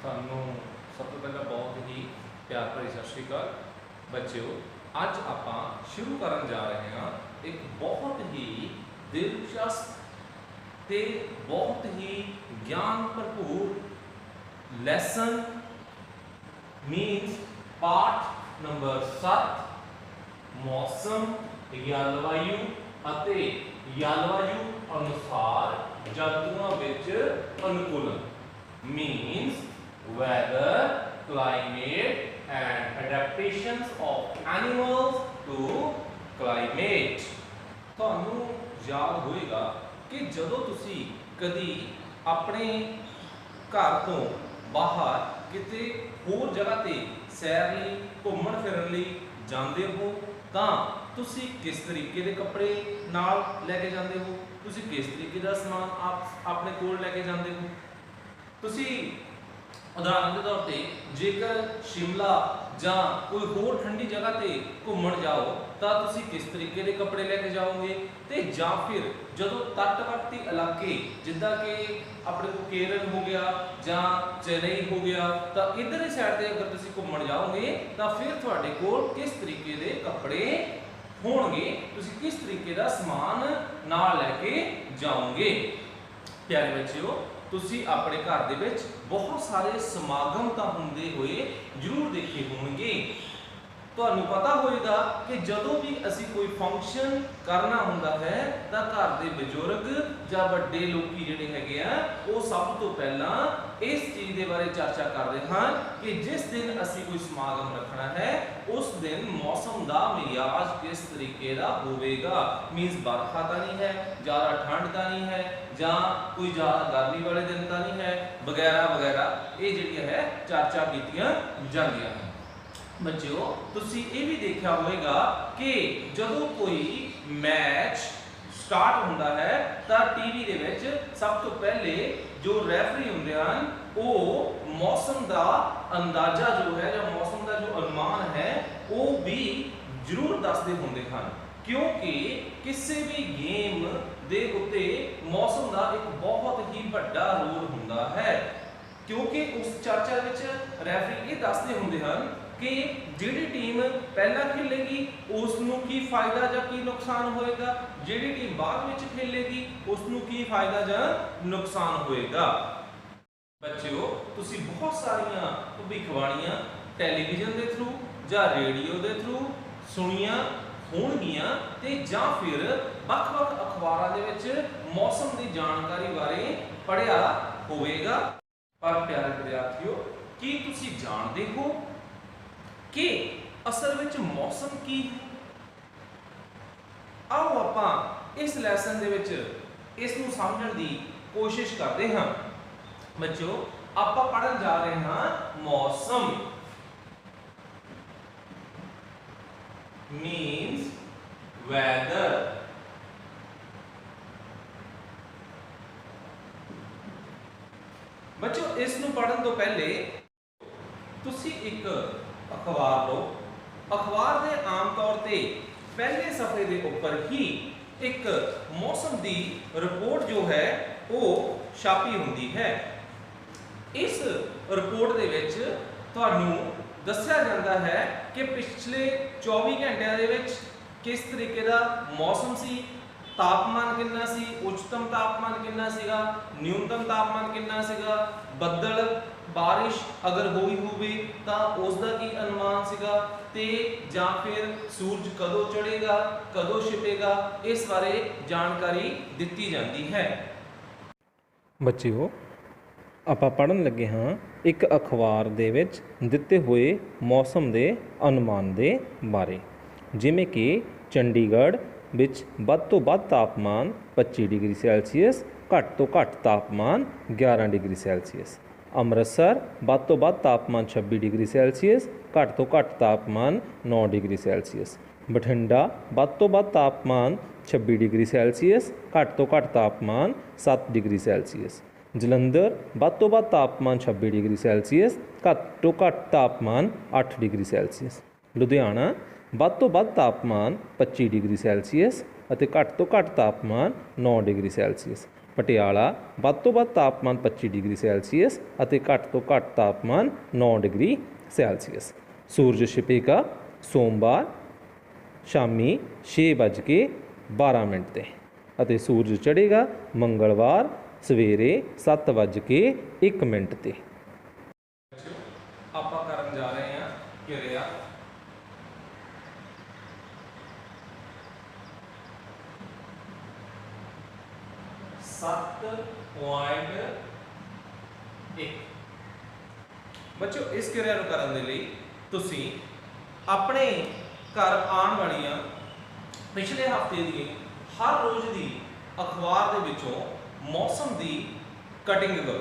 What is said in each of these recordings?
ਤੁਹਾਨੂੰ ਸਭ ਤੋਂ ਪਹਿਲਾਂ ਬਹੁਤ ਹੀ ਪਿਆਰ ਭਰੀ ਸਤਿ ਸ਼੍ਰੀ ਅਕਾਲ ਬੱਚਿਓ। ਅੱਜ ਆਪਾਂ ਸ਼ੁਰੂ ਕਰਨ ਜਾ ਰਹੇ ਹਾਂ ਇੱਕ ਬਹੁਤ ਹੀ ਦਿਲਚਸਪ ਤੇ ਬਹੁਤ ਹੀ ਗਿਆਨ ਭਰਪੂਰ ਲੈਸਨ ਮੀਨਸ ਪਾਠ ਨੰਬਰ 7 ਮੌਸਮ ਜਲਵਾਯੂ ਅਤੇ ਜਲਵਾਯੂ ਅਨੁਸਾਰ ਜੰਤੂਆਂ ਵਿੱਚ ਅਨੁਕੂਲਨ means weather, climate and adaptations of animals to climate। ਤੁਹਾਨੂੰ ਯਾਦ ਹੋਏਗਾ ਕਿ ਜਦੋਂ ਤੁਸੀਂ ਕਦੀ ਆਪਣੇ ਘਰ ਤੋਂ ਬਾਹਰ ਕਿਤੇ ਹੋਰ ਜਗ੍ਹਾ ਤੇ ਸੈਰ ਲਈ ਘੁੰਮਣ ਫਿਰਨ ਲਈ ਜਾਂਦੇ ਹੋ ਤਾਂ ਤੁਸੀਂ ਕਿਸ ਤਰੀਕੇ ਦੇ ਕੱਪੜੇ ਨਾਲ ਲੈ ਕੇ ਜਾਂਦੇ ਹੋ, ਤੁਸੀਂ ਕਿਸ ਤਰੀਕੇ ਦਾ ਸਮਾਨ ਆਪਣੇ ਕੋਲ ਲੈ ਕੇ ਜਾਂਦੇ ਹੋ। ਤੁਸੀਂ ਉਦਾਹਰਨ ਦੇ ਤੌਰ ਤੇ ਜੇਕਰ ਸ਼ਿਮਲਾ ਜਾਂ ਕੋਈ ਹੋਰ ਠੰਡੀ ਜਗ੍ਹਾ ਤੇ ਘੁੰਮਣ ਜਾਓ ਤਾਂ ਤੁਸੀਂ ਕਿਸ ਤਰੀਕੇ ਦੇ ਕੱਪੜੇ ਲੈ ਕੇ ਜਾਓਗੇ। ਤੇ ਜਾਂ ਫਿਰ ਜਦੋਂ ਤੱਟਵਰਤੀ ਇਲਾਕੇ ਜਿੱਦਾਂ ਕਿ ਆਪਣੇ ਕੋਲ ਕੇਰਲ ਹੋ ਗਿਆ ਜਾਂ ਚੇਨਈ ਹੋ ਗਿਆ ਤਾਂ ਇਧਰਲੀ ਸਾਈਡ ਤੇ ਅਗਰ ਤੁਸੀਂ ਘੁੰਮਣ ਜਾਓਗੇ ਤਾਂ ਫਿਰ ਤੁਹਾਡੇ ਕੋਲ ਕਿਸ ਤਰੀਕੇ ਦੇ ਕੱਪੜੇ ਹੋਣਗੇ, ਤੁਸੀਂ ਕਿਸ ਤਰੀਕੇ ਦਾ ਸਮਾਨ ਨਾਲ ਲੈ ਕੇ ਜਾਓਗੇ। ਪਿਆਰੇ ਬੱਚਿਓ, ਤੁਸੀਂ ਆਪਣੇ ਘਰ ਦੇ ਵਿੱਚ ਬਹੁਤ ਸਾਰੇ ਸਮਾਗਮ ਤਾਂ ਹੁੰਦੇ ਹੋਏ ਜ਼ਰੂਰ ਦੇਖੇ ਹੋਣਗੇ। ਤੁਹਾਨੂੰ ਪਤਾ ਹੋਵੇਗਾ ਕਿ ਜਦੋਂ ਵੀ ਅਸੀਂ ਕੋਈ ਫੰਕਸ਼ਨ ਕਰਨਾ ਹੁੰਦਾ ਹੈ ਤਾਂ ਘਰ ਦੇ ਬਜ਼ੁਰਗ ਜਾਂ ਵੱਡੇ ਲੋਕੀ ਜਿਹੜੇ ਹੈਗੇ ਆ ਉਹ ਸਭ ਤੋਂ ਪਹਿਲਾਂ ਇਸ ਚੀਜ਼ ਦੇ ਬਾਰੇ ਚਰਚਾ ਕਰਦੇ ਹਨ ਕਿ ਜਿਸ ਦਿਨ ਅਸੀਂ ਕੋਈ ਸਮਾਗਮ ਰੱਖਣਾ ਹੈ ਉਸ ਦਿਨ ਮੌਸਮ ਦਾ ਮਿਜਾਜ ਕਿਸ ਤਰੀਕੇ ਦਾ ਹੋਵੇਗਾ। ਮੀਨਸ ਬਰਖਾ ਤਾਂ ਨਹੀਂ ਹੈ, ਜ਼ਿਆਦਾ ਠੰਡ ਤਾਂ ਨਹੀਂ ਹੈ ਜਾਂ ਕੋਈ ਜ਼ਿਆਦਾ ਗਰਮੀ ਵਾਲੇ ਦਿਨ ਤਾਂ ਨਹੀਂ ਹੈ, ਵਗੈਰਾ ਵਗੈਰਾ ਇਹ ਜਿਹੜੀਆਂ ਹੈ ਚਰਚਾ ਕੀਤੀਆਂ ਜਾਂਦੀਆਂ ਹਨ। ਬੱਚਿਓ, ਤੁਸੀਂ ਇਹ ਵੀ ਦੇਖਿਆ ਹੋਵੇਗਾ ਕਿ ਜਦੋਂ ਕੋਈ ਮੈਚ ਸਟਾਰਟ ਹੁੰਦਾ ਹੈ ਤਾਂ ਟੀਵੀ ਦੇ ਵਿੱਚ ਸਭ ਤੋਂ ਪਹਿਲੇ ਜੋ ਰੈਫਰੀ ਹੁੰਦੇ ਹਨ ਉਹ ਮੌਸਮ ਦਾ ਅੰਦਾਜ਼ਾ ਜੋ ਹੈ ਜਾਂ ਮੌਸਮ ਦਾ ਜੋ ਅਨੁਮਾਨ ਹੈ ਉਹ ਵੀ ਜ਼ਰੂਰ ਦੱਸਦੇ ਹੁੰਦੇ ਹਨ, ਕਿਉਂਕਿ ਕਿਸੇ ਵੀ ਗੇਮ ਦੇ ਉੱਤੇ ਮੌਸਮ ਦਾ ਇੱਕ ਬਹੁਤ ਹੀ ਵੱਡਾ ਰੋਲ ਹੁੰਦਾ ਹੈ। ਕਿਉਂਕਿ ਉਸ ਚਰਚਾ ਵਿੱਚ ਰੈਫਰੀ ਇਹ ਦੱਸਦੇ ਹੁੰਦੇ ਹਨ ਕਿ ਜਿਹੜੀ ਟੀਮ ਪਹਿਲਾਂ ਖੇਲੇਗੀ ਉਸ ਨੂੰ ਕੀ ਫਾਇਦਾ ਜਾਂ ਕੀ ਨੁਕਸਾਨ ਹੋਏਗਾ, ਜਿਹੜੀ ਟੀਮ ਬਾਅਦ ਵਿੱਚ ਖੇਲੇਗੀ ਉਸ ਨੂੰ ਕੀ ਫਾਇਦਾ ਜਾਂ ਨੁਕਸਾਨ ਹੋਏਗਾ। ਬੱਚਿਓ, ਤੁਸੀਂ ਬਹੁਤ ਸਾਰੀਆਂ ਭਵਿੱਖਬਾਣੀਆਂ ਟੈਲੀਵਿਜ਼ਨ ਦੇ ਥਰੂ ਜਾਂ ਰੇਡੀਓ ਦੇ ਥਰੂ ਸੁਣੀਆਂ ਹੋਣਗੀਆਂ ਤੇ ਜਾਂ ਫਿਰ ਵੱਖ-ਵੱਖ ਅਖਬਾਰਾਂ ਦੇ ਵਿੱਚ ਮੌਸਮ ਦੀ ਜਾਣਕਾਰੀ ਬਾਰੇ ਪੜ੍ਹਿਆ ਹੋਵੇਗਾ। ਪਰ ਪਿਆਰੇ ਵਿਦਿਆਰਥੀਓ, ਕੀ ਤੁਸੀਂ ਜਾਣਦੇ ਹੋ ਕਿ ਅਸਲ ਵਿੱਚ ਮੌਸਮ ਕੀ ਹੈ? ਆਓ ਆਪਾਂ ਇਸ ਲੈਸਨ ਦੇ ਵਿੱਚ ਇਸ ਨੂੰ ਸਮਝਣ ਦੀ ਕੋਸ਼ਿਸ਼ ਕਰਦੇ ਹਾਂ। ਬੱਚਿਓ, ਆਪਾਂ ਪੜ੍ਹਨ ਜਾ ਰਹੇ ਹਾਂ ਮੌਸਮ means weather। ਬੱਚਿਓ, ਇਸ ਨੂੰ ਪੜ੍ਹਨ ਤੋਂ ਪਹਿਲੇ ਤੁਸੀਂ ਇੱਕ ਅਖਬਾਰ ਲਓ। ਅਖਬਾਰ ਦੇ ਆਮ ਤੌਰ ਤੇ ਪਹਿਲੇ ਸਫ਼ੇ ਦੇ ਉੱਪਰ ਹੀ ਇੱਕ ਮੌਸਮ ਦੀ ਰਿਪੋਰਟ ਜੋ ਹੈ ਉਹ ਛਾਪੀ ਹੁੰਦੀ ਹੈ। ਇਸ ਰਿਪੋਰਟ ਦੇ ਵਿੱਚ ਤੁਹਾਨੂੰ ਦੱਸਿਆ ਜਾਂਦਾ ਹੈ ਕਿ ਪਿਛਲੇ 24 ਘੰਟਿਆਂ ਦੇ ਵਿੱਚ ਕਿਸ ਤਰੀਕੇ ਦਾ ਮੌਸਮ ਸੀ, ਤਾਪਮਾਨ ਕਿੰਨਾ ਸੀ, ਉੱਚਤਮ ਤਾਪਮਾਨ ਕਿੰਨਾ ਸੀਗਾ, ਨਿਊਨਤਮ ਤਾਪਮਾਨ ਕਿੰਨਾ ਸੀਗਾ, ਬੱਦਲ ਬਾਰਿਸ਼ ਅਗਰ ਹੋਈ ਹੋਵੇ ਤਾਂ ਉਸ ਦਾ ਕੀ ਅਨੁਮਾਨ ਸੀਗਾ ਤੇ ਜਾਂ ਫਿਰ ਸੂਰਜ ਕਦੋਂ ਚੜ੍ਹੇਗਾ ਕਦੋਂ ਛਿਪੇਗਾ, ਇਸ ਬਾਰੇ ਜਾਣਕਾਰੀ ਦਿੱਤੀ ਜਾਂਦੀ ਹੈ। ਬੱਚਿਓ, ਆਪਾਂ ਪੜ੍ਹਨ ਲੱਗੇ ਹਾਂ ਇੱਕ ਅਖਬਾਰ ਦੇ ਵਿੱਚ ਦਿੱਤੇ ਹੋਏ ਮੌਸਮ ਦੇ ਅਨੁਮਾਨ ਦੇ ਬਾਰੇ। ਜਿਵੇਂ ਕਿ ਚੰਡੀਗੜ੍ਹ ਵਿੱਚ ਵੱਧ ਤੋਂ ਵੱਧ ਤਾਪਮਾਨ 25 ਡਿਗਰੀ ਸੈਲਸੀਅਸ, ਘੱਟ ਤੋਂ ਘੱਟ ਤਾਪਮਾਨ 11 ਡਿਗਰੀ ਸੈਲਸੀਅਸ। ਅੰਮ੍ਰਿਤਸਰ ਵੱਧ ਤੋਂ ਵੱਧ ਤਾਪਮਾਨ 26 ਡਿਗਰੀ ਸੈਲਸੀਅਸ, ਘੱਟ ਤੋਂ ਘੱਟ ਤਾਪਮਾਨ 9 ਡਿਗਰੀ ਸੈਲਸੀਅਸ। ਬਠਿੰਡਾ ਵੱਧ ਤੋਂ ਵੱਧ ਤਾਪਮਾਨ 26 ਡਿਗਰੀ ਸੈਲਸੀਅਸ, ਘੱਟ ਤੋਂ ਘੱਟ ਤਾਪਮਾਨ 7 ਡਿਗਰੀ ਸੈਲਸੀਅਸ। ਜਲੰਧਰ ਵੱਧ ਤੋਂ ਵੱਧ ਤਾਪਮਾਨ 26 ਡਿਗਰੀ ਸੈਲਸੀਅਸ, ਘੱਟ ਤੋਂ ਘੱਟ ਤਾਪਮਾਨ 8 ਡਿਗਰੀ ਸੈਲਸੀਅਸ। ਲੁਧਿਆਣਾ ਵੱਧ ਤੋਂ ਵੱਧ ਤਾਪਮਾਨ 25 ਡਿਗਰੀ ਸੈਲਸੀਅਸ ਅਤੇ ਘੱਟ ਤੋਂ ਘੱਟ ਤਾਪਮਾਨ 9 ਡਿਗਰੀ ਸੈਲਸੀਅਸ। ਪਟਿਆਲਾ ਵੱਧ ਤੋਂ ਵੱਧ ਤਾਪਮਾਨ 25 ਡਿਗਰੀ ਸੈਲਸੀਅਸ ਅਤੇ ਘੱਟ ਤੋਂ ਘੱਟ ਤਾਪਮਾਨ 9 ਡਿਗਰੀ ਸੈਲਸੀਅਸ। ਸੂਰਜ ਛਿਪੇਗਾ ਸੋਮਵਾਰ ਸ਼ਾਮੀ 6:12 ਤੇ ਅਤੇ ਸੂਰਜ ਚੜ੍ਹੇਗਾ ਮੰਗਲਵਾਰ ਸਵੇਰੇ 7:01 ਤੇ। ਆਪਾਂ ਕਰਨ ਜਾ ਰਹੇ ਹਾਂ ਕਿਰਿਆ ਬੱਚਿਓ ਇਸ ਕਿਰਿਆ ਨੂੰ ਕਰਨ ਦੇ ਲਈ ਤੁਸੀਂ ਆਪਣੇ ਘਰ ਆਉਣ ਵਾਲੀਆਂ ਪਿਛਲੇ ਹਫਤੇ ਦੀ ਹਰ ਰੋਜ਼ ਦੀ ਅਖਬਾਰ ਦੇ ਵਿੱਚੋਂ ਮੌਸਮ ਦੀ ਕਟਿੰਗ ਕਰੋ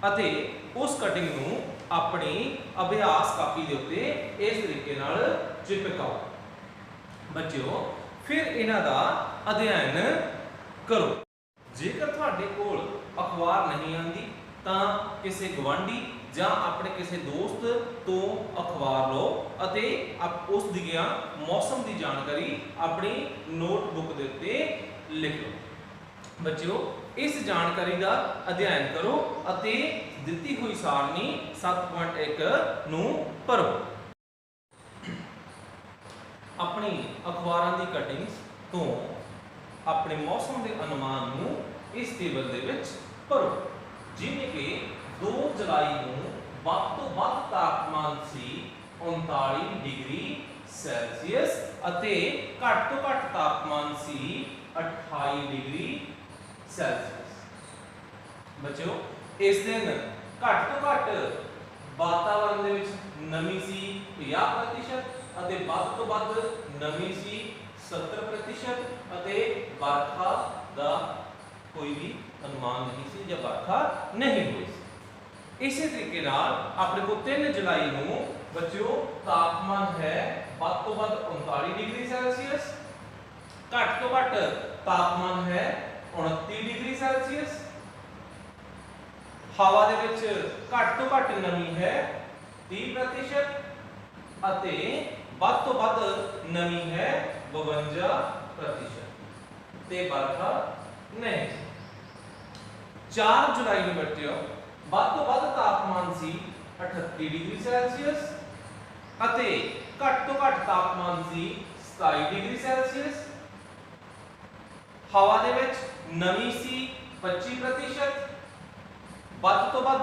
ਅਤੇ ਉਸ ਕਟਿੰਗ ਨੂੰ ਆਪਣੀ ਅਭਿਆਸ ਕਾਪੀ ਦੇ ਉੱਤੇ ਇਸ ਤਰੀਕੇ ਨਾਲ ਚਿਪਕਾਓ। ਬੱਚਿਓ ਫਿਰ ਇਹਨਾਂ ਦਾ ਅਧਿਐਨ ਕਰੋ। ਜੇਕਰ ਤੁਹਾਡੇ ਕੋਲ ਅਖਬਾਰ ਨਹੀਂ ਆਉਂਦੀ ਤਾਂ ਕਿਸੇ ਗਵਾਂਢੀ ਜਾਂ ਆਪਣੇ ਕਿਸੇ ਦੋਸਤ ਤੋਂ ਅਖਬਾਰ ਲਓ ਅਤੇ ਉਸ ਦੀਆਂ ਮੌਸਮ ਦੀ ਜਾਣਕਾਰੀ ਆਪਣੀ ਨੋਟਬੁੱਕ ਦੇ ਉੱਤੇ ਲਿਖ ਲਓ। ਬੱਚਿਓ ਇਸ ਜਾਣਕਾਰੀ ਦਾ ਅਧਿਐਨ ਕਰੋ ਅਤੇ ਦਿੱਤੀ ਹੋਈ ਸਾਰਣੀ 7.1 ਨੂੰ ਭਰੋ। ਆਪਣੀ ਅਖਬਾਰਾਂ ਦੀ ਕਟਿੰਗਸ ਤੋਂ ਆਪਣੇ ਮੌਸਮ ਦੇ ਅਨੁਮਾਨ ਨੂੰ ਇਸ ਟੇਬਲ ਦੇ ਵਿੱਚ ਭਰੋ। ਜਿਵੇਂ ਕਿ 2 ਜੁਲਾਈ ਨੂੰ ਵੱਧ ਤੋਂ ਵੱਧ ਤਾਪਮਾਨ ਸੀ 39 ਡਿਗਰੀ ਸੈਲਸੀਅਸ ਅਤੇ ਘੱਟ ਤੋਂ ਘੱਟ ਤਾਪਮਾਨ ਸੀ 28 ਡਿਗਰੀ ਸੈਲਸੀਅਸ। ਬੱਚਿਓ ਇਸ ਦਿਨ ਘੱਟ ਤੋਂ ਘੱਟ ਵਾਤਾਵਰਣ ਦੇ ਵਿੱਚ ਨਮੀ ਸੀ 50% ਅਤੇ ਵੱਧ ਤੋਂ ਵੱਧ ਨਮੀ ਸੀ 70% ਅਤੇ ਵਰਖਾ ਦਾ ਕੋਈ ਵੀ ਅਨੁਮਾਨ ਨਹੀਂ ਸੀ ਜਾਂ ਵਰਖਾ ਨਹੀਂ ਹੋਈ ਸੀ। ਇਸੇ ਤਰੀਕੇ ਨਾਲ ਆਪਣੇ ਕੋਲ 3 ਜੁਲਾਈ ਨੂੰ ਬੱਚਿਓ ਤਾਪਮਾਨ ਹੈ ਵੱਧ ਤੋਂ ਵੱਧ 39 ਡਿਗਰੀ ਸੈਲਸੀਅਸ, ਘੱਟ ਤੋਂ ਘੱਟ ਤਾਪਮਾਨ ਹੈ 29 ਡਿਗਰੀ ਸੈਲਸੀਅਸ, ਹਵਾ ਦੇ ਵਿੱਚ ਘੱਟ ਤੋਂ ਘੱਟ ਨਮੀ ਹੈ 30% ਅਤੇ ਵੱਧ ਤੋਂ ਵੱਧ ਨਮੀ ਹੈ 52% ਤੇ ਵਰਖਾ ਨਹੀਂ। 4 ਜੁਲਾਈ ਨੂੰ ਬੱਚਿਓ ਵੱਧ ਤੋਂ ਵੱਧ ਤਾਪਮਾਨ ਸੀ 38 ਡਿਗਰੀ ਸੈਲਸੀਅਸ ਅਤੇ ਘੱਟ ਤੋਂ ਘੱਟ ਤਾਪਮਾਨ ਸੀ 27 ਡਿਗਰੀ ਸੈਲਸੀਅਸ, ਹਵਾ ਦੇ ਵਿੱਚ ਨਮੀ ਸੀ 25%, ਵੱਧ ਤੋਂ ਵੱਧ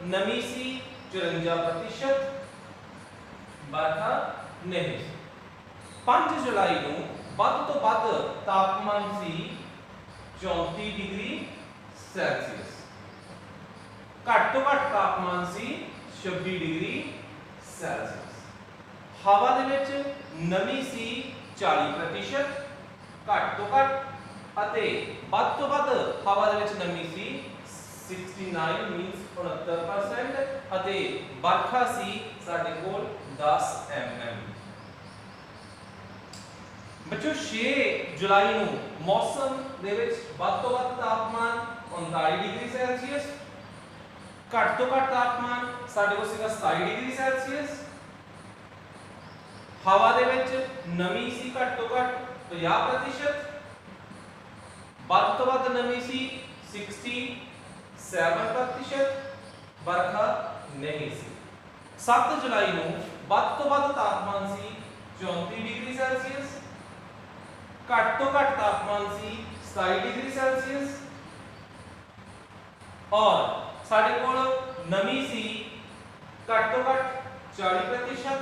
ਨਮੀ ਸੀ 54%, ਵਰਖਾ ਨਹੀਂ। 5 ਜੁਲਾਈ ਨੂੰ ਵੱਧ ਤੋਂ ਵੱਧ ਤਾਪਮਾਨ ਸੀ 34 ਡਿਗਰੀ ਸੈਲਸੀਅਸ, ਘੱਟ ਤੋਂ ਘੱਟ ਤਾਪਮਾਨ ਸੀ 26 ਡਿਗਰੀ ਸੈਲਸੀਅਸ, ਹਵਾ ਦੇ ਵਿੱਚ ਨਮੀ ਸੀ 40%, ਘੱਟ ਤੋਂ ਘੱਟ ਅਤੇ ਵੱਧ ਤੋਂ ਵੱਧ ਹਵਾ ਦੇ ਵਿੱਚ ਨਮੀ ਸੀ 69 ਮੀਨਸ 69% ਅਤੇ ਵਰਖਾ ਸੀ ਸਾਡੇ ਕੋਲ 10 mm। ਬੱਚਿਓ 6 ਜੁਲਾਈ ਨੂੰ ਮੌਸਮ ਦੇ ਵਿੱਚ ਵੱਧ ਤੋਂ ਵੱਧ ਤਾਪਮਾਨ 39 ਡਿਗਰੀ ਸੈਲਸੀਅਸ, ਘੱਟ ਤੋਂ ਘੱਟ ਤਾਪਮਾਨ ਸਾਡੇ ਕੋਲ ਸੀਗਾ 27 ਡਿਗਰੀ ਸੈਲਸੀਅਸ, ਹਵਾ ਦੇ ਵਿੱਚ ਨਮੀ ਸੀ ਘੱਟ ਤੋਂ ਘੱਟ 50%, ਵੱਧ ਤੋਂ ਵੱਧ ਨਮੀ ਸੀ 67%, ਵਰਖਾ ਨਹੀਂ ਸੀ। 7 ਜੁਲਾਈ ਨੂੰ ਵੱਧ ਤੋਂ ਵੱਧ ਤਾਪਮਾਨ ਸੀ 34 ਡਿਗਰੀ ਸੈਲਸੀਅਸ, ਘੱਟ ਤੋਂ ਘੱਟ ਤਾਪਮਾਨ ਸੀ 27 ਡਿਗਰੀ ਸੈਲਸੀਅਸ ਔਰ ਸਾਡੇ ਕੋਲ ਨਮੀ ਸੀ ਘੱਟ ਤੋਂ ਘੱਟ 40%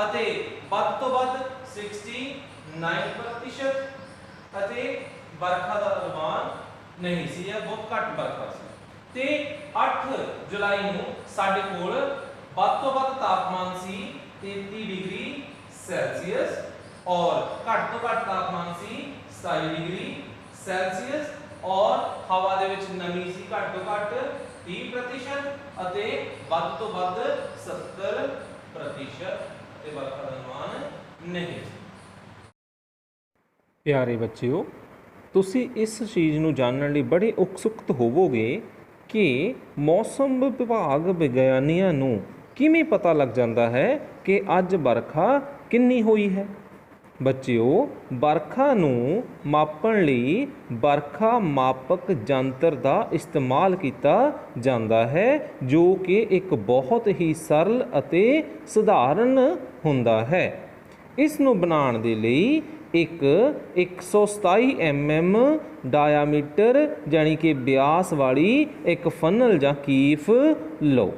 ਅਤੇ ਵੱਧ ਤੋਂ ਵੱਧ 69% ਅਤੇ ਵਰਖਾ ਦਾ ਅਨੁਮਾਨ ਨਹੀਂ ਸੀ ਜਾਂ ਬਹੁਤ ਘੱਟ ਵਰਖਾ ਸੀ। ਤੇ 8 ਜੁਲਾਈ ਨੂੰ ਸਾਡੇ ਕੋਲ ਵੱਧ ਤੋਂ ਵੱਧ ਤਾਪਮਾਨ ਸੀ 33 ਡਿਗਰੀ ਸੈਲਸੀਅਸ और घट तो घट तापमान सी 27 डिग्री सैलसीअस और हवा दे विच नमी सी घट तो घट 30% ਅਤੇ ਵੱਧ ਤੋਂ ਵੱਧ 70% ਤੇ ਵਰਖਾ ਦਾ ਅਨੁਮਾਨ ਨਹੀਂ। ਪਿਆਰੇ ਬੱਚਿਓ, ਤੁਸੀਂ ਇਸ ਚੀਜ਼ ਨੂੰ ਜਾਣਨ ਲਈ ਬੜੇ ਉਤਸੁਕ ਹੋਵੋਗੇ ਕਿ ਮੌਸਮ ਵਿਭਾਗ ਵਿਗਿਆਨੀਆਂ ਨੂੰ ਕਿਵੇਂ ਪਤਾ ਲੱਗ ਜਾਂਦਾ ਹੈ ਕਿ ਅੱਜ ਵਰਖਾ ਕਿੰਨੀ ਹੋਈ ਹੈ। ਬੱਚਿਓ, ਬਰਖਾ ਨੂੰ ਮਾਪਣ ਲਈ ਬਰਖਾ ਮਾਪਕ ਯੰਤਰ ਦਾ ਇਸਤੇਮਾਲ ਕੀਤਾ ਜਾਂਦਾ ਹੈ, ਜੋ ਕਿ ਇੱਕ ਬਹੁਤ ਹੀ ਸਰਲ ਅਤੇ ਸਧਾਰਨ ਹੁੰਦਾ ਹੈ। ਇਸ ਨੂੰ ਬਣਾਉਣ ਦੇ ਲਈ ਇੱਕ 127 mm ਡਾਇਆਮੀਟਰ ਯਾਨੀ ਕਿ ਵਿਆਸ ਵਾਲੀ ਇੱਕ ਫਨਲ ਜਾਂ ਕੀਫ ਲਓ।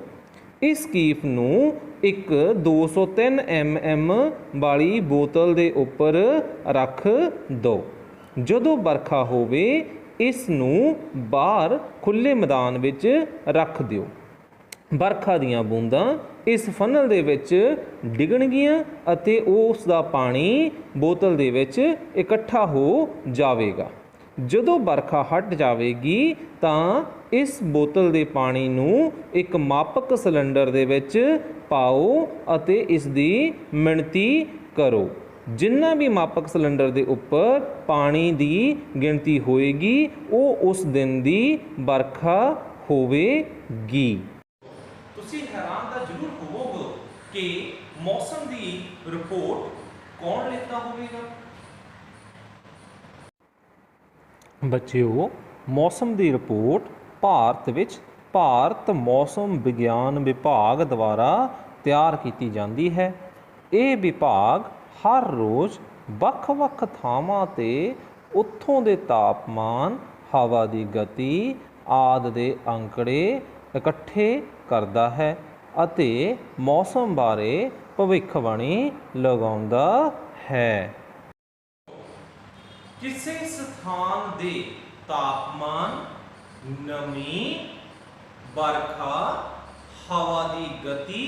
ਇਸ ਕੀਫ ਨੂੰ ਇੱਕ 203 mm ਵਾਲੀ ਬੋਤਲ ਦੇ ਉੱਪਰ ਰੱਖ ਦਿਓ। ਜਦੋਂ ਵਰਖਾ ਹੋਵੇ ਇਸ ਨੂੰ ਬਾਹਰ ਖੁੱਲ੍ਹੇ ਮੈਦਾਨ ਵਿੱਚ ਰੱਖ ਦਿਓ। ਵਰਖਾ ਦੀਆਂ ਬੂੰਦਾਂ ਇਸ ਫਨਲ ਦੇ ਵਿੱਚ ਡਿੱਗਣਗੀਆਂ ਅਤੇ ਉਸ ਦਾ ਪਾਣੀ ਬੋਤਲ ਦੇ ਵਿੱਚ ਇਕੱਠਾ ਹੋ ਜਾਵੇਗਾ। ਜਦੋਂ ਵਰਖਾ ਹਟ ਜਾਵੇਗੀ ਤਾਂ ਇਸ ਬੋਤਲ ਦੇ ਪਾਣੀ ਨੂੰ ਇੱਕ ਮਾਪਕ ਸਿਲੰਡਰ ਦੇ ਵਿੱਚ ਪਾਓ ਅਤੇ ਇਸ ਦੀ ਮਿਣਤੀ ਕਰੋ। ਜਿੰਨਾ ਵੀ ਮਾਪਕ ਸਿਲੰਡਰ ਦੇ ਉੱਪਰ ਪਾਣੀ ਦੀ ਗਿਣਤੀ ਹੋਏਗੀ ਉਹ ਉਸ ਦਿਨ ਦੀ ਵਰਖਾ ਹੋਵੇਗੀ। ਤੁਸੀਂ ਹੈਰਾਨ ਤਾਂ ਜ਼ਰੂਰ ਹੋਵੋਗੇ ਕਿ ਮੌਸਮ ਦੀ ਰਿਪੋਰਟ ਕੌਣ ਲਿਖਦਾ ਹੋਵੇਗਾ? ਬੱਚਿਓ, ਮੌਸਮ ਦੀ ਰਿਪੋਰਟ ਭਾਰਤ ਵਿੱਚ ਭਾਰਤ ਮੌਸਮ ਵਿਗਿਆਨ ਵਿਭਾਗ ਦੁਆਰਾ ਤਿਆਰ ਕੀਤੀ ਜਾਂਦੀ ਹੈ। ਇਹ ਵਿਭਾਗ ਹਰ ਰੋਜ਼ ਵੱਖ-ਵੱਖ ਥਾਵਾਂ 'ਤੇ ਉੱਥੋਂ ਦੇ ਤਾਪਮਾਨ, ਹਵਾ ਦੀ ਗਤੀ ਆਦਿ ਦੇ ਅੰਕੜੇ ਇਕੱਠੇ ਕਰਦਾ ਹੈ ਅਤੇ ਮੌਸਮ ਬਾਰੇ ਭਵਿੱਖਬਾਣੀ ਲਗਾਉਂਦਾ ਹੈ। ਕਿਸੇ ਸਥਾਨ ਦੇ ਤਾਪਮਾਨ, ਨਮੀ, ਵਰਖਾ, ਹਵਾ ਦੀ ਗਤੀ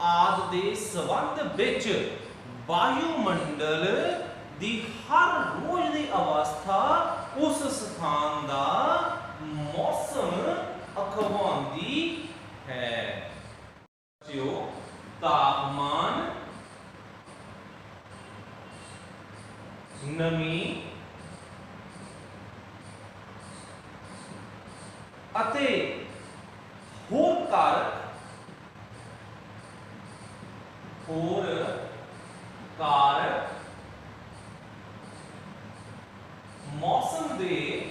ਆਦਿ ਦੇ ਸੰਬੰਧ ਵਿੱਚ ਵਾਯੂਮੰਡਲ ਦੀ ਹਰ ਰੋਜ਼ ਦੀ ਅਵਸਥਾ ਉਸ ਸਥਾਨ ਦਾ ਮੌਸਮ ਅਖਵਾਉਂਦੀ ਹੈ। ਜੋ ਤਾਪਮਾਨ, ਨਮੀ ਅਤੇ ਹੋਰ ਕਾਰਕ ਮੌਸਮ ਦੇ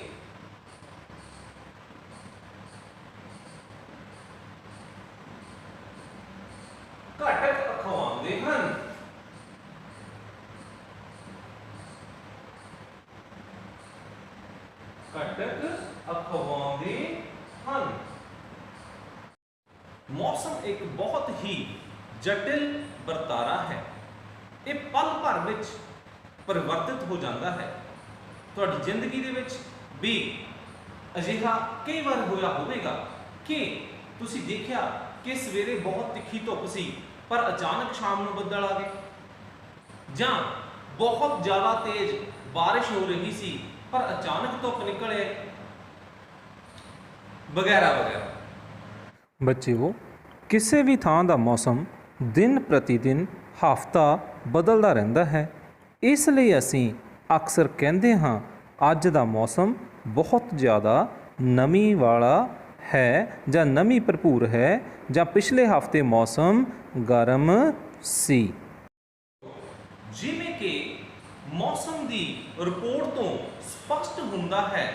ਘਟਕ ਅਖਵਾਉਂਦੇ ਹਨ। ਮੌਸਮ ਇੱਕ ਬਹੁਤ ਹੀ ਜਟਿਲ ਵਰਤਾਰਾ ਹੈ। ਇਹ ਪਲ ਭਰ ਵਿੱਚ ਪਰਿਵਰਤਿਤ ਹੋ ਜਾਂਦਾ ਹੈ। ਤੁਹਾਡੀ ਜ਼ਿੰਦਗੀ ਦੇ ਵਿੱਚ ਵੀ ਅਜਿਹਾ ਕਈ ਵਾਰ ਹੋਇਆ ਹੋਵੇਗਾ ਕਿ ਤੁਸੀਂ ਦੇਖਿਆ ਕਿ ਸਵੇਰੇ ਬਹੁਤ ਤਿੱਖੀ ਧੁੱਪ ਸੀ ਪਰ ਅਚਾਨਕ ਸ਼ਾਮ ਨੂੰ ਬੱਦਲ ਆ ਗਏ, ਜਾਂ ਬਹੁਤ ਜ਼ਿਆਦਾ ਤੇਜ਼ ਬਾਰਿਸ਼ ਹੋ ਰਹੀ ਸੀ ਪਰ ਅਚਾਨਕ ਧੁੱਪ ਨਿਕਲ ਆਈ, ਵਗੈਰਾ ਵਗੈਰਾ। ਬੱਚਿਓ, ਕਿਸੇ ਵੀ ਥਾਂ ਦਾ ਮੌਸਮ ਦਿਨ ਪ੍ਰਤੀ ਦਿਨ ਹਫ਼ਤਾ ਬਦਲਦਾ ਰਹਿੰਦਾ ਹੈ। ਇਸ ਲਈ ਅਸੀਂ ਅਕਸਰ ਕਹਿੰਦੇ ਹਾਂ ਅੱਜ ਦਾ ਮੌਸਮ ਬਹੁਤ ਜ਼ਿਆਦਾ ਨਮੀ ਵਾਲਾ ਹੈ ਜਾਂ ਨਮੀ ਭਰਪੂਰ ਹੈ, ਜਾਂ ਪਿਛਲੇ ਹਫ਼ਤੇ ਮੌਸਮ ਗਰਮ ਸੀ। ਜਿਵੇਂ ਕਿ ਮੌਸਮ ਦੀ ਰਿਪੋਰਟ ਤੋਂ ਸਪਸ਼ਟ ਹੁੰਦਾ ਹੈ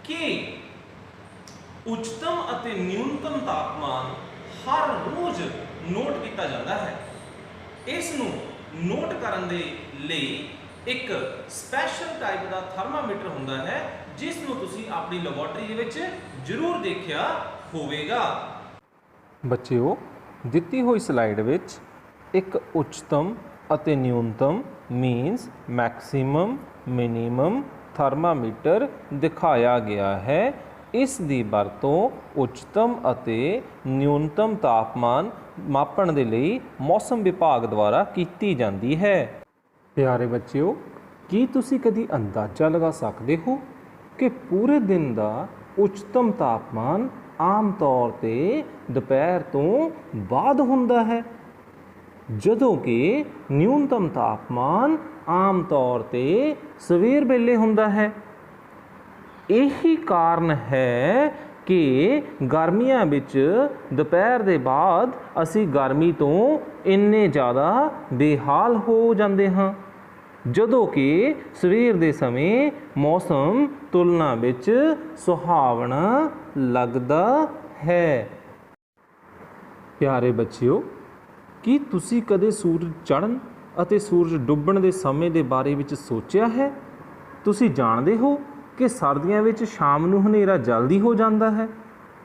ਕਿ ਉੱਚਤਮ ਅਤੇ ਨਿਊਨਤਮ ਤਾਪਮਾਨ ਹਰ ਰੋਜ਼ ਨੋਟ ਕੀਤਾ ਜਾਂਦਾ ਹੈ। ਇਸ ਨੂੰ ਨੋਟ ਕਰਨ ਦੇ ਲਈ ਇੱਕ ਸਪੈਸ਼ਲ ਟਾਈਪ ਦਾ ਥਰਮਾਮੀਟਰ ਹੁੰਦਾ ਹੈ, ਜਿਸ ਨੂੰ ਤੁਸੀਂ ਆਪਣੀ ਲੈਬੋਰੇਟਰੀ ਦੇ ਵਿੱਚ ਜ਼ਰੂਰ ਦੇਖਿਆ ਹੋਵੇਗਾ। ਬੱਚਿਓ, ਦਿੱਤੀ ਹੋਈ ਸਲਾਈਡ ਵਿੱਚ ਇੱਕ ਉੱਚਤਮ ਅਤੇ ਨਿਊਨਤਮ ਮੀਨਸ ਮੈਕਸਿਮਮ ਮਿਨੀਮਮ ਥਰਮਾਮੀਟਰ ਦਿਖਾਇਆ ਗਿਆ ਹੈ। ਇਸ ਦੀ ਵਰਤੋਂ ਉੱਚਤਮ ਅਤੇ ਨਿਊਨਤਮ ਤਾਪਮਾਨ ਮਾਪਣ ਦੇ ਲਈ ਮੌਸਮ ਵਿਭਾਗ ਦੁਆਰਾ ਕੀਤੀ ਜਾਂਦੀ ਹੈ। ਪਿਆਰੇ ਬੱਚਿਓ, ਕੀ ਤੁਸੀਂ ਕਦੀ ਅੰਦਾਜ਼ਾ ਲਗਾ ਸਕਦੇ ਹੋ ਕਿ ਪੂਰੇ ਦਿਨ ਦਾ ਉੱਚਤਮ ਤਾਪਮਾਨ ਆਮ ਤੌਰ 'ਤੇ ਦੁਪਹਿਰ ਤੋਂ ਬਾਅਦ ਹੁੰਦਾ ਹੈ, ਜਦੋਂ ਕਿ ਨਿਊਨਤਮ ਤਾਪਮਾਨ ਆਮ ਤੌਰ 'ਤੇ ਸਵੇਰ ਵੇਲੇ ਹੁੰਦਾ ਹੈ। ਇਹੀ ਕਾਰਨ ਹੈ ਕਿ ਗਰਮੀਆਂ ਵਿੱਚ ਦੁਪਹਿਰ ਦੇ ਬਾਅਦ ਅਸੀਂ ਗਰਮੀ ਤੋਂ ਇੰਨੇ ਜ਼ਿਆਦਾ ਬੇਹਾਲ ਹੋ ਜਾਂਦੇ ਹਾਂ। ਜਦੋਂ ਕਿ ਸਵੇਰ ਦੇ ਸਮੇਂ ਮੌਸਮ ਤੁਲਨਾ ਵਿੱਚ ਸੁਹਾਵਣਾ ਲੱਗਦਾ ਹੈ। ਪਿਆਰੇ ਬੱਚਿਓ, ਕੀ ਤੁਸੀਂ ਕਦੇ ਸੂਰਜ ਚੜ੍ਹਨ ਅਤੇ ਸੂਰਜ ਡੁੱਬਣ ਦੇ ਸਮੇਂ ਦੇ ਬਾਰੇ ਵਿੱਚ ਸੋਚਿਆ ਹੈ? ਤੁਸੀਂ ਜਾਣਦੇ ਹੋ ਕਿ ਸਰਦੀਆਂ ਵਿੱਚ ਸ਼ਾਮ ਨੂੰ ਹਨੇਰਾ ਜਲਦੀ ਹੋ ਜਾਂਦਾ ਹੈ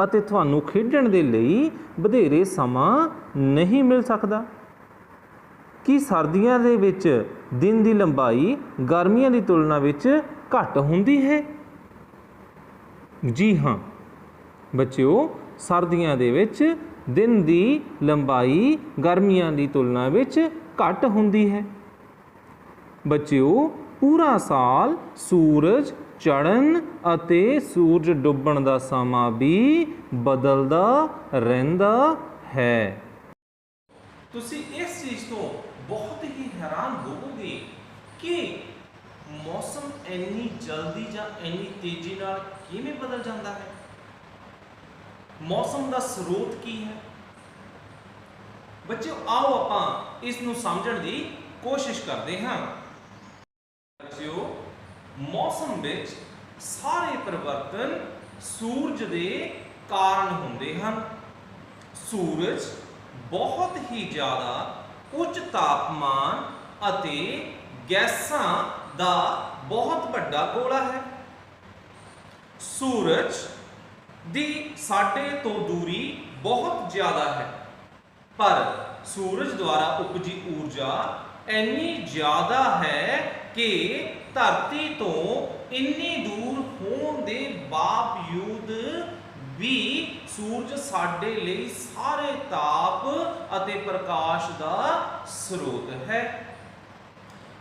ਅਤੇ ਤੁਹਾਨੂੰ ਖੇਡਣ ਦੇ ਲਈ ਵਧੇਰੇ ਸਮਾਂ ਨਹੀਂ ਮਿਲ ਸਕਦਾ। ਕੀ ਸਰਦੀਆਂ ਦੇ ਵਿੱਚ ਦਿਨ ਦੀ ਲੰਬਾਈ ਗਰਮੀਆਂ ਦੀ ਤੁਲਨਾ ਵਿੱਚ ਘੱਟ ਹੁੰਦੀ ਹੈ? ਜੀ ਹਾਂ ਬੱਚਿਓ, ਸਰਦੀਆਂ ਦੇ ਵਿੱਚ ਦਿਨ ਦੀ ਲੰਬਾਈ ਗਰਮੀਆਂ ਦੀ ਤੁਲਨਾ ਵਿੱਚ ਘੱਟ ਹੁੰਦੀ ਹੈ। ਬੱਚਿਓ, ਪੂਰਾ ਸਾਲ ਸੂਰਜ ਚੜ੍ਹਨ ਅਤੇ ਸੂਰਜ ਡੁੱਬਣ ਦਾ ਸਮਾਂ ਵੀ ਬਦਲਦਾ ਰਹਿੰਦਾ ਹੈ। ਤੁਸੀਂ ਇਸ ਚੀਜ਼ ਤੋਂ ਬਹੁਤ ਹੀ ਹੈਰਾਨ ਹੋਵੋਗੇ ਕਿ ਮੌਸਮ ਇੰਨੀ ਜਲਦੀ ਜਾਂ ਇੰਨੀ ਤੇਜ਼ੀ ਨਾਲ ਕਿਵੇਂ ਬਦਲ ਜਾਂਦਾ ਹੈ। ਮੌਸਮ ਦਾ ਸਰੋਤ ਕੀ ਹੈ? ਬੱਚਿਓ, ਆਓ ਆਪਾਂ ਇਸ ਨੂੰ ਸਮਝਣ ਦੀ ਕੋਸ਼ਿਸ਼ ਕਰਦੇ ਹਾਂ। ਬੱਚਿਓ, ਮੌਸਮ ਵਿੱਚ ਸਾਰੇ ਪਰਿਵਰਤਨ ਸੂਰਜ ਦੇ ਕਾਰਨ ਹੁੰਦੇ ਹਨ। ਸੂਰਜ ਬਹੁਤ ਹੀ ਜ਼ਿਆਦਾ ਉੱਚ ਤਾਪਮਾਨ ਅਤੇ ਗੈਸਾਂ ਦਾ ਬਹੁਤ ਵੱਡਾ ਗੋਲਾ ਹੈ। ਸੂਰਜ ਦੀ ਸਾਡੇ ਤੋਂ ਦੂਰੀ ਬਹੁਤ ਜ਼ਿਆਦਾ ਹੈ, ਪਰ ਸੂਰਜ ਦੁਆਰਾ ਉਪਜੀ ਊਰਜਾ ਇੰਨੀ ਜ਼ਿਆਦਾ ਹੈ ਕਿ ਧਰਤੀ ਤੋਂ ਇੰਨੀ ਦੂਰ ਹੋਣ ਦੇ ਬਾਵਜੂਦ ਵੀ ਸੂਰਜ ਸਾਡੇ ਲਈ ਸਾਰੇ ਤਾਪ ਅਤੇ ਪ੍ਰਕਾਸ਼ ਦਾ ਸਰੋਤ ਹੈ।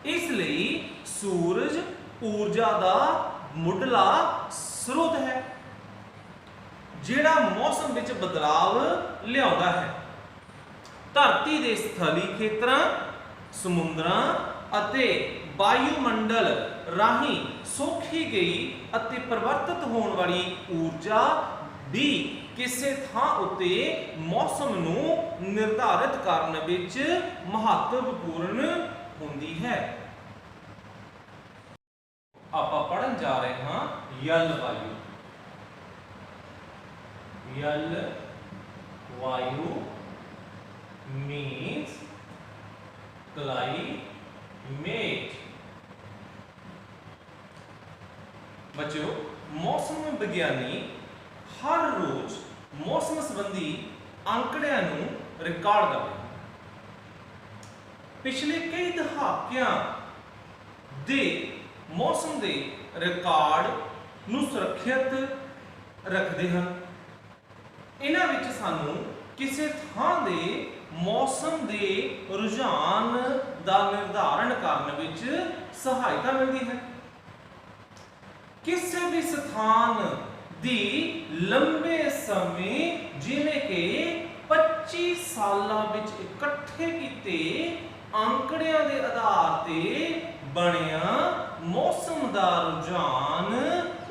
ਇਸ ਲਈ ਸੂਰਜ ਊਰਜਾ ਦਾ ਮੁੱਢਲਾ ਸਰੋਤ ਹੈ, ਜਿਹੜਾ ਮੌਸਮ ਵਿੱਚ ਬਦਲਾਵ ਲਿਆਉਂਦਾ ਹੈ। ਧਰਤੀ ਦੇ ਸਥਲੀ ਖੇਤਰਾਂ, ਸਮੁੰਦਰਾਂ ਅਤੇ ਵਾਯੂਮੰਡਲ ਰਾਹੀਂ ਸੋਖੀ ਗਈ ਅਤੇ ਪਰਿਵਰਤਿਤ ਹੋਣ ਵਾਲੀ ਊਰਜਾ ਵੀ ਕਿਸੇ ਥਾਂ ਉੱਤੇ ਮੌਸਮ ਨੂੰ ਨਿਰਧਾਰਿਤ ਕਰਨ ਵਿੱਚ ਮਹੱਤਵਪੂਰਨ ਹੁੰਦੀ ਹੈ। ਆਪਾਂ ਪੜ੍ਹਨ ਜਾ ਰਹੇ ਹਾਂ ਜਲਵਾਯੂ। ਜਲਵਾਯੂ means climate। ਬੱਚਿਓ, ਮੌਸਮ ਵਿਗਿਆਨੀ ਹਰ ਰੋਜ਼ ਮੌਸਮ ਸੰਬੰਧੀ ਅੰਕੜਿਆਂ ਨੂੰ ਰਿਕਾਰਡ ਕਰਦੇ ਹਨ। ਪਿਛਲੇ ਕਈ ਦਹਾਕਿਆਂ ਦੇ ਮੌਸਮ ਦੇ ਰਿਕਾਰਡ ਨੂੰ ਸੁਰੱਖਿਅਤ ਰੱਖਦੇ ਹਨ। ਇਹਨਾਂ ਵਿੱਚ ਸਾਨੂੰ ਕਿਸੇ ਥਾਂ ਦੇ ਮੌਸਮ ਦੇ ਰੁਝਾਨ ਦਾ ਨਿਰਧਾਰਨ ਕਰਨ ਵਿੱਚ ਸਹਾਇਤਾ ਮਿਲਦੀ ਹੈ। ਕਿਸੇ ਵੀ ਸਥਾਨ ਦੀ ਲੰਬੇ ਸਮੇਂ ਜਿਵੇਂ ਕਿ 25 ਸਾਲਾਂ ਵਿੱਚ ਇਕੱਠੇ ਕੀਤੇ ਅੰਕੜਿਆਂ ਦੇ ਆਧਾਰ ਤੇ ਬਣਿਆ ਮੌਸਮ ਦਾ ਰੁਝਾਨ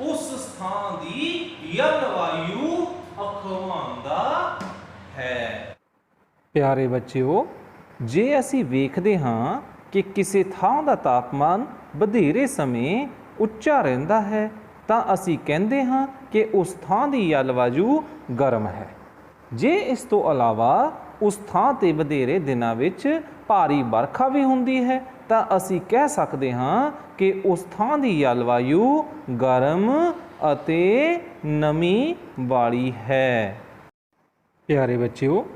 ਉਸ ਸਥਾਨ ਦੀ ਜਲਵਾਯੂ ਅਖਵਾਉਂਦਾ ਹੈ। ਪਿਆਰੇ ਬੱਚਿਓ, ਜੇ ਅਸੀਂ ਵੇਖਦੇ ਹਾਂ ਕਿ ਕਿਸੇ ਥਾਂ ਦਾ ਤਾਪਮਾਨ ਵਧੇਰੇ ਸਮੇਂ ਉੱਚਾ ਰਹਿੰਦਾ ਹੈ ਤਾਂ ਅਸੀਂ ਕਹਿੰਦੇ ਹਾਂ ਕਿ ਉਸ ਥਾਂ ਦੀ ਜਲਵਾਯੂ ਗਰਮ ਹੈ। ਜੇ ਇਸ ਤੋਂ ਇਲਾਵਾ ਉਸ ਥਾਂ ਤੇ ਵਧੇਰੇ ਦਿਨਾਂ ਵਿੱਚ ਭਾਰੀ ਵਰਖਾ ਵੀ ਹੁੰਦੀ ਹੈ ਤਾਂ ਅਸੀਂ ਕਹਿ ਸਕਦੇ ਹਾਂ ਕਿ ਉਸ ਥਾਂ ਦੀ ਜਲਵਾਯੂ ਗਰਮ ਅਤੇ ਨਮੀ ਵਾਲੀ ਹੈ। ਪਿਆਰੇ ਬੱਚਿਓ,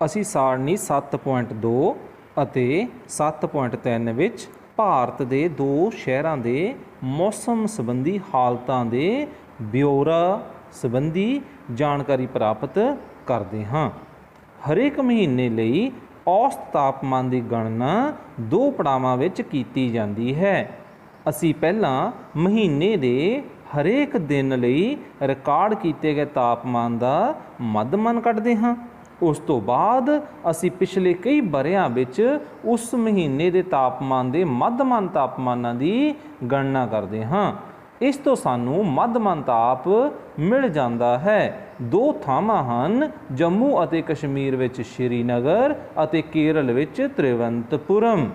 ਅਸੀਂ ਸਾਰਣੀ 7.2 ਅਤੇ 7.3 ਵਿੱਚ ਭਾਰਤ ਦੇ ਦੋ ਸ਼ਹਿਰਾਂ ਦੇ ਮੌਸਮ ਸੰਬੰਧੀ ਹਾਲਤਾਂ ਦੇ ਬਿਊਰਾ ਸੰਬੰਧੀ ਜਾਣਕਾਰੀ ਪ੍ਰਾਪਤ ਕਰਦੇ ਹਾਂ। ਹਰੇਕ ਮਹੀਨੇ ਲਈ ਔਸਤ ਤਾਪਮਾਨ ਦੀ ਗਣਨਾ ਦੋ ਪੜਾਵਾਂ ਵਿੱਚ ਕੀਤੀ ਜਾਂਦੀ ਹੈ। ਅਸੀਂ ਪਹਿਲਾਂ ਮਹੀਨੇ ਦੇ ਹਰੇਕ ਦਿਨ ਲਈ ਰਿਕਾਰਡ ਕੀਤੇ ਗਏ ਤਾਪਮਾਨ ਦਾ ਮੱਧਮਾਨ ਕੱਢਦੇ ਹਾਂ। ਉਸ ਤੋਂ ਬਾਅਦ ਅਸੀਂ ਪਿਛਲੇ ਕਈ ਵਰ੍ਹਿਆਂ ਵਿੱਚ ਉਸ ਮਹੀਨੇ ਦੇ ਤਾਪਮਾਨ ਦੇ ਮੱਧਮਾਨ ਤਾਪਮਾਨਾਂ ਦੀ ਗਣਨਾ ਕਰਦੇ ਹਾਂ। ਇਸ ਤੋਂ ਸਾਨੂੰ ਮੱਧਮਾਨ ਤਾਪ ਮਿਲ ਜਾਂਦਾ ਹੈ। ਦੋ ਥਾਵਾਂ ਹਨ, ਜੰਮੂ ਅਤੇ ਕਸ਼ਮੀਰ ਵਿੱਚ ਸ਼੍ਰੀਨਗਰ ਅਤੇ ਕੇਰਲ ਵਿੱਚ ਤ੍ਰਿਵੰਤਪੁਰਮ।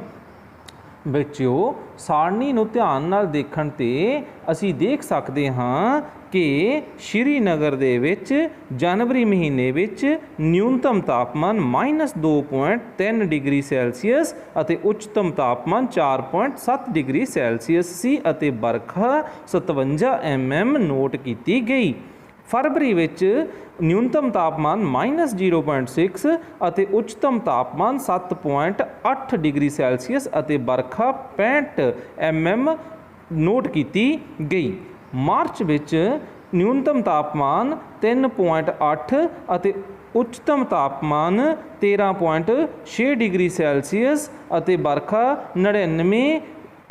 ਬੱਚਿਓ ਸਾਰਣੀ ਨੂੰ ਧਿਆਨ ਨਾਲ ਦੇਖਣ ਤੇ ਅਸੀਂ ਦੇਖ ਸਕਦੇ ਹਾਂ ਕਿ ਸ਼੍ਰੀਨਗਰ ਦੇ ਵਿੱਚ ਜਨਵਰੀ ਮਹੀਨੇ ਵਿੱਚ ਨਿਊਨਤਮ ਤਾਪਮਾਨ -2.3 ਡਿਗਰੀ ਸੈਲਸੀਅਸ ਅਤੇ ਉੱਚਤਮ ਤਾਪਮਾਨ 4.7 ਡਿਗਰੀ ਸੈਲਸੀਅਸ ਸੀ ਅਤੇ ਬਰਖਾ 57 mm ਨੋਟ ਕੀਤੀ ਗਈ। ਫਰਵਰੀ ਵਿੱਚ ਨਿਊਨਤਮ ਤਾਪਮਾਨ -0.6 ਅਤੇ ਉੱਚਤਮ ਤਾਪਮਾਨ 7.8 ਡਿਗਰੀ ਸੈਲਸੀਅਸ ਅਤੇ ਬਰਖਾ 65 mm ਨੋਟ ਕੀਤੀ ਗਈ। ਮਾਰਚ ਵਿੱਚ ਨਿਊਨਤਮ ਤਾਪਮਾਨ 3.8 ਅਤੇ ਉੱਚਤਮ ਤਾਪਮਾਨ 13.6 ਡਿਗਰੀ ਸੈਲਸੀਅਸ ਅਤੇ ਬਰਖਾ 99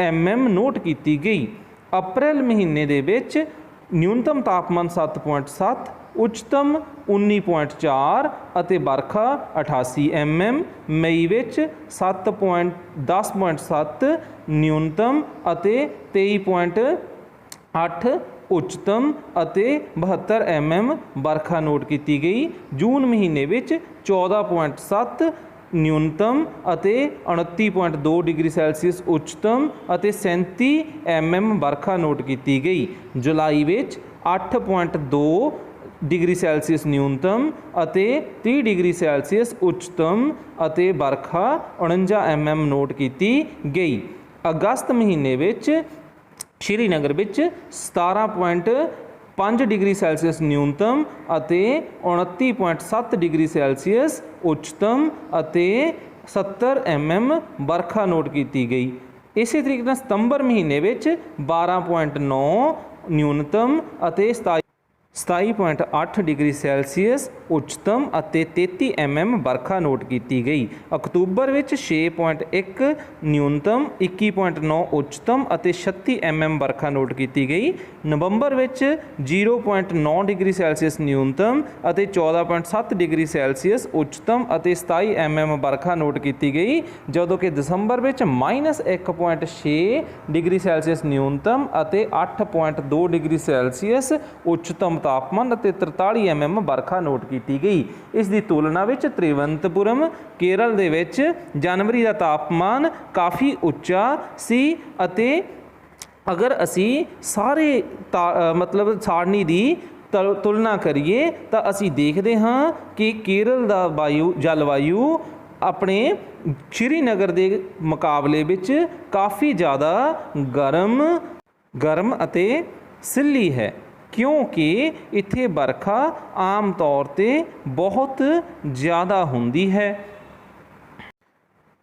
mm ਨੋਟ ਕੀਤੀ ਗਈ। ਅਪ੍ਰੈਲ ਮਹੀਨੇ ਦੇ ਵਿੱਚ ਨਿਊਨਤਮ ਤਾਪਮਾਨ 7.7 ਉੱਚਤਮ 19.4 ਅਤੇ ਬਰਖਾ 88 mm। ਮਈ ਵਿੱਚ 10.7 ਨਿਊਨਤਮ ਅਤੇ 23.8 ਉੱਚਤਮ ਅਤੇ 72 mm ਬਰਖਾ ਨੋਟ ਕੀਤੀ ਗਈ। ਜੂਨ ਮਹੀਨੇ ਵਿੱਚ 14.7 ਨਿਊਨਤਮ ਅਤੇ 29.2 ਡਿਗਰੀ ਸੈਲਸੀਅਸ ਉੱਚਤਮ ਅਤੇ 37 mm ਬਰਖਾ ਨੋਟ ਕੀਤੀ ਗਈ। ਜੁਲਾਈ ਵਿੱਚ 8.2 ਡਿਗਰੀ ਸੈਲਸੀਅਸ ਨਿਊਨਤਮ ਅਤੇ 30 ਡਿਗਰੀ ਸੈਲਸੀਅਸ ਉੱਚਤਮ ਅਤੇ ਬਰਖਾ 49 mm ਨੋਟ ਕੀਤੀ ਗਈ। ਅਗਸਤ ਮਹੀਨੇ ਵਿੱਚ ਸ਼੍ਰੀਨਗਰ ਵਿੱਚ 17.5 ਡਿਗਰੀ ਸੈਲਸੀਅਸ ਨਿਊਨਤਮ ਅਤੇ 29.7 ਡਿਗਰੀ ਸੈਲਸੀਅਸ ਉੱਚਤਮ ਅਤੇ 70 mm ਬਰਖਾ ਨੋਟ ਕੀਤੀ ਗਈ। ਇਸੇ ਤਰੀਕੇ ਨਾਲ ਸਤੰਬਰ ਮਹੀਨੇ ਵਿੱਚ 12.9 ਨਿਊਨਤਮ ਅਤੇ 27.8 ਡਿਗਰੀ ਸੈਲਸੀਅਸ ਉੱਚਤਮ ਅਤੇ 33 mm ਬਰਖਾ ਨੋਟ ਕੀਤੀ ਗਈ। ਅਕਤੂਬਰ ਵਿੱਚ 6.1 ਨਿਊਨਤਮ 21.9 ਉੱਚਤਮ ਅਤੇ 36 mm ਬਰਖਾ ਨੋਟ ਕੀਤੀ ਗਈ। ਨਵੰਬਰ ਵਿੱਚ 0.9 ਡਿਗਰੀ ਸੈਲਸੀਅਸ ਨਿਊਨਤਮ ਅਤੇ 14.7 ਡਿਗਰੀ ਸੈਲਸੀਅਸ ਉੱਚਤਮ ਅਤੇ 27 mm ਬਰਖਾ ਨੋਟ ਕੀਤੀ ਗਈ, ਜਦੋਂ ਕਿ ਦਸੰਬਰ ਵਿੱਚ -1.6 ਡਿਗਰੀ ਸੈਲਸੀਅਸ ਨਿਊਨਤਮ ਅਤੇ 8.2 ਡਿਗਰੀ ਸੈਲਸੀਅਸ ਉੱਚਤਮ ਤਾਪਮਾਨ ਅਤੇ 43 mm ਬਰਖਾ ਨੋਟ ਕੀਤੀ ਗਈ। ਇਸ ਦੀ ਤੁਲਨਾ ਵਿੱਚ ਤ੍ਰਿਵੰਤਪੁਰਮ ਕੇਰਲ ਦੇ ਵਿੱਚ ਜਨਵਰੀ ਦਾ ਤਾਪਮਾਨ ਕਾਫੀ ਉੱਚਾ ਸੀ ਅਤੇ ਅਗਰ ਅਸੀਂ ਸਾਰੇ ਮਤਲਬ ਸਾਰਣੀ ਦੀ ਤੁਲਨਾ ਕਰੀਏ ਤਾਂ ਅਸੀਂ ਦੇਖਦੇ ਹਾਂ ਕਿ ਕੇਰਲ ਦਾ ਜਲਵਾਯੂ ਆਪਣੇ ਸ਼੍ਰੀਨਗਰ ਦੇ ਮੁਕਾਬਲੇ ਵਿੱਚ ਕਾਫੀ ਜ਼ਿਆਦਾ ਗਰਮ ਅਤੇ ਸਿੱਲੀ ਹੈ, ਕਿਉਂਕਿ ਇੱਥੇ ਬਰਖਾ ਆਮ ਤੌਰ 'ਤੇ ਬਹੁਤ ਜ਼ਿਆਦਾ ਹੁੰਦੀ ਹੈ।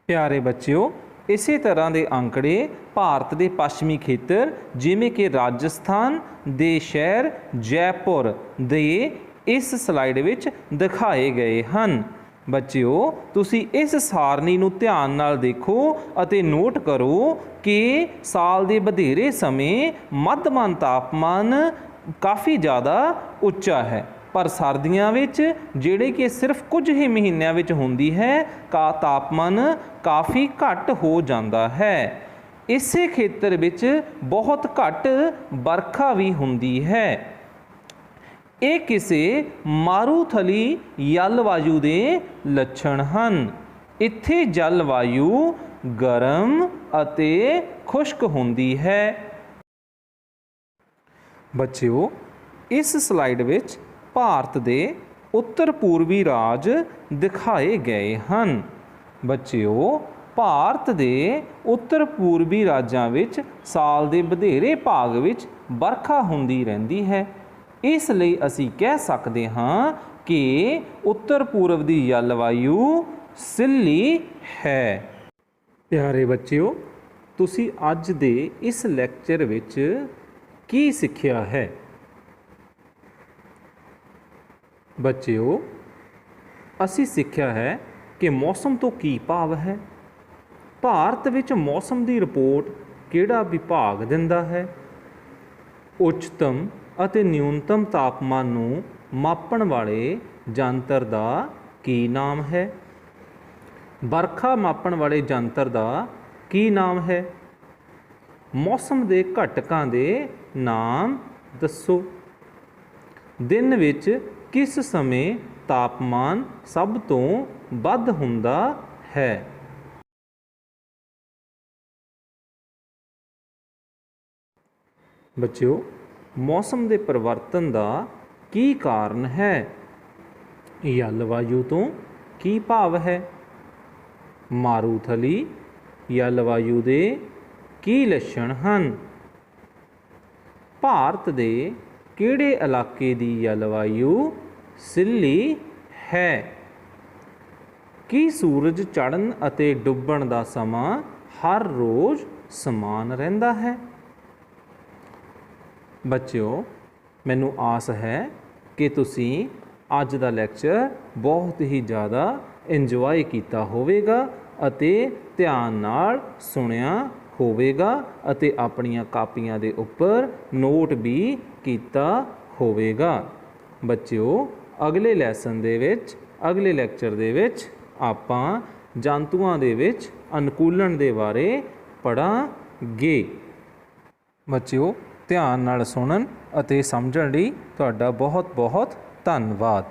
ਪਿਆਰੇ ਬੱਚਿਓ, ਇਸੇ ਤਰ੍ਹਾਂ ਦੇ ਅੰਕੜੇ ਭਾਰਤ ਦੇ ਪੱਛਮੀ ਖੇਤਰ ਜਿਵੇਂ ਕਿ ਰਾਜਸਥਾਨ ਦੇ ਸ਼ਹਿਰ ਜੈਪੁਰ ਦੇ ਇਸ ਸਲਾਈਡ ਵਿੱਚ ਦਿਖਾਏ ਗਏ ਹਨ। ਬੱਚਿਓ, ਤੁਸੀਂ ਇਸ ਸਾਰਣੀ ਨੂੰ ਧਿਆਨ ਨਾਲ ਦੇਖੋ ਅਤੇ ਨੋਟ ਕਰੋ ਕਿ ਸਾਲ ਦੇ ਵਧੇਰੇ ਸਮੇਂ ਮੱਧਮ ਤਾਪਮਾਨ ਕਾਫੀ ਜ਼ਿਆਦਾ ਉੱਚਾ ਹੈ, ਪਰ ਸਰਦੀਆਂ ਵਿੱਚ ਜਿਹੜੇ ਕਿ ਸਿਰਫ ਕੁਝ ਹੀ ਮਹੀਨਿਆਂ ਵਿੱਚ ਹੁੰਦੀ ਹੈ ਤਾਪਮਾਨ ਕਾਫੀ ਘੱਟ ਹੋ ਜਾਂਦਾ ਹੈ। ਇਸੇ ਖੇਤਰ ਵਿੱਚ ਬਹੁਤ ਘੱਟ ਬਰਖਾ ਵੀ ਹੁੰਦੀ ਹੈ। ਇਹ ਕਿਸੇ ਮਾਰੂਥਲੀ ਜਲਵਾਯੂ ਦੇ ਲੱਛਣ ਹਨ। ਇੱਥੇ ਜਲਵਾਯੂ ਗਰਮ ਅਤੇ ਖੁਸ਼ਕ ਹੁੰਦੀ ਹੈ। ਬੱਚਿਓ, ਇਸ ਸਲਾਈਡ ਵਿੱਚ ਭਾਰਤ ਦੇ ਉੱਤਰ ਪੂਰਬੀ ਰਾਜ ਦਿਖਾਏ ਗਏ ਹਨ। ਬੱਚਿਓ, ਭਾਰਤ ਦੇ ਉੱਤਰ ਪੂਰਬੀ ਰਾਜਾਂ ਵਿੱਚ ਸਾਲ ਦੇ ਵਧੇਰੇ ਭਾਗ ਵਿੱਚ ਬਰਖਾ ਹੁੰਦੀ ਰਹਿੰਦੀ ਹੈ। ਇਸ ਲਈ ਅਸੀਂ ਕਹਿ ਸਕਦੇ ਹਾਂ ਕਿ ਉੱਤਰ ਪੂਰਬ ਦੀ ਜਲਵਾਯੂ ਸਿੱਲੀ ਹੈ। ਪਿਆਰੇ ਬੱਚਿਓ, ਤੁਸੀਂ ਅੱਜ ਦੇ ਇਸ ਲੈਕਚਰ ਵਿੱਚ ਕੀ ਸਿੱਖਿਆ ਹੈ? ਬੱਚਿਓ, ਅਸੀਂ ਸਿੱਖਿਆ ਹੈ ਕਿ ਮੌਸਮ ਤੋਂ ਕੀ ਭਾਵ ਹੈ, ਭਾਰਤ ਵਿੱਚ ਮੌਸਮ ਦੀ ਰਿਪੋਰਟ ਕਿਹੜਾ ਵਿਭਾਗ ਦਿੰਦਾ ਹੈ, ਉੱਚਤਮ ਅਤੇ ਨਿਊਨਤਮ ਤਾਪਮਾਨ ਨੂੰ ਮਾਪਣ ਵਾਲੇ ਯੰਤਰ ਦਾ ਕੀ ਨਾਮ ਹੈ, ਬਰਖਾ ਮਾਪਣ ਵਾਲੇ ਯੰਤਰ ਦਾ ਕੀ ਨਾਮ ਹੈ, ਮੌਸਮ ਦੇ ਘਟਕਾਂ ਦੇ ਨਾਮ ਦੱਸੋ, ਦਿਨ ਵਿੱਚ ਕਿਸ ਸਮੇਂ ਤਾਪਮਾਨ ਸਭ ਤੋਂ ਵੱਧ ਹੁੰਦਾ ਹੈ। ਬੱਚਿਓ, ਮੌਸਮ ਦੇ ਪਰਿਵਰਤਨ ਦਾ ਕੀ ਕਾਰਨ ਹੈ? ਜਲਵਾਯੂ ਤੋਂ ਕੀ ਭਾਵ ਹੈ? ਮਾਰੂਥਲੀ ਜਲਵਾਯੂ ਦੇ ਕੀ ਲੱਛਣ ਹਨ? ਭਾਰਤ ਦੇ ਕਿਹੜੇ ਇਲਾਕੇ ਦੀ ਜਲਵਾਯੂ ਸਿੱਲੀ ਹੈ? ਕੀ ਸੂਰਜ ਚੜ੍ਹਨ ਅਤੇ ਡੁੱਬਣ ਦਾ ਸਮਾਂ ਹਰ ਰੋਜ਼ ਸਮਾਨ ਰਹਿੰਦਾ ਹੈ? ਬੱਚਿਓ, ਮੈਨੂੰ ਆਸ ਹੈ ਕਿ ਤੁਸੀਂ ਅੱਜ ਦਾ ਲੈਕਚਰ ਬਹੁਤ ਹੀ ਜ਼ਿਆਦਾ ਇੰਜੋਏ ਕੀਤਾ ਹੋਵੇਗਾ ਅਤੇ ਧਿਆਨ ਨਾਲ ਸੁਣਿਆ ਹੋਵੇਗਾ ਅਤੇ ਆਪਣੀਆਂ ਕਾਪੀਆਂ ਦੇ ਉੱਪਰ ਨੋਟ ਵੀ ਕੀਤਾ ਹੋਵੇਗਾ। ਬੱਚਿਓ, ਅਗਲੇ ਲੈਸਨ ਦੇ ਵਿੱਚ, ਅਗਲੇ ਲੈਕਚਰ ਦੇ ਵਿੱਚ ਆਪਾਂ ਜੰਤੂਆਂ ਦੇ ਵਿੱਚ ਅਨੁਕੂਲਨ ਦੇ ਬਾਰੇ ਪੜ੍ਹਾਂਗੇ। ਬੱਚਿਓ, ਧਿਆਨ ਨਾਲ ਸੁਣਨ ਅਤੇ ਸਮਝਣ ਲਈ ਤੁਹਾਡਾ ਬਹੁਤ ਬਹੁਤ ਧੰਨਵਾਦ।